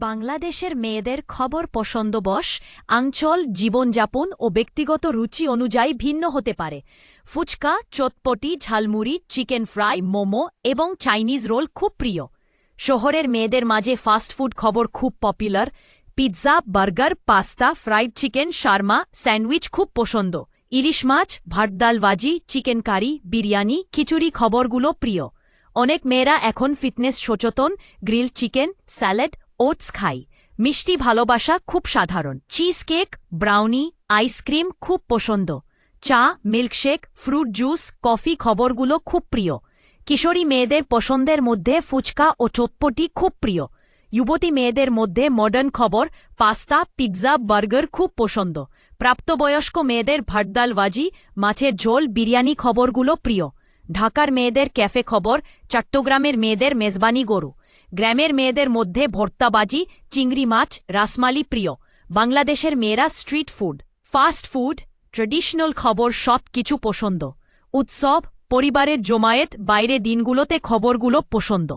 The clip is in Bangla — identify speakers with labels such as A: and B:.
A: বাংলাদেশের মেয়েদের খবর পছন্দবশ আঞ্চল জীবনযাপন ও ব্যক্তিগত রুচি অনুযায়ী ভিন্ন হতে পারে। ফুচকা, চটপটি, ঝালমুড়ি, চিকেন ফ্রাই, মোমো এবং চাইনিজ রোল খুব প্রিয়। শহরের মেয়েদের মাঝে ফাস্টফুড খবর খুব popular. Pizza, burger, pasta, fried chicken, Sharma, sandwich খুব পছন্দ। ইলিশ মাছ, ভাত ডাল ভাজি, চিকেন কারি, বিরিয়ানি, খিচুড়ি খবরগুলো প্রিয়। অনেক মেয়েরা এখন ফিটনেস সচেতন, গ্রিল চিকেন, স্যালাড, ওটস খাই। মিষ্টি ভালোবাসা খুব সাধারণ। চিজ কেক, ব্রাউনি, আইসক্রিম খুব পছন্দ। চা, মিল্কশেক, ফ্রুট জুস, কফি খবরগুলো খুব প্রিয়। কিশোরী মেয়েদের পছন্দের মধ্যে ফুচকা ও চটপটি খুব প্রিয়। যুবতী মেয়েদের মধ্যে মডার্ন খবর, পাস্তা, পিৎজা, বার্গার খুব পছন্দ। প্রাপ্তবয়স্ক মেয়েদের ভাত ডাল ভাজি, মাছের ঝোল, বিরিয়ানি খবরগুলো প্রিয়। ঢাকার মেয়েদের ক্যাফে খবর, চট্টগ্রামের মেয়েদের মেজবানি গরু। গ্রামের মেয়েদের মধ্যে ভর্তাবাজি, চিংড়ি মাছ, রাসমালি প্রিয়। বাংলাদেশের মেয়েরা street food, fast food, traditional খবর সব কিছু পছন্দ। উৎসব, পরিবারের জমায়েত, বাইরে দিনগুলোতে খবরগুলো পছন্দ।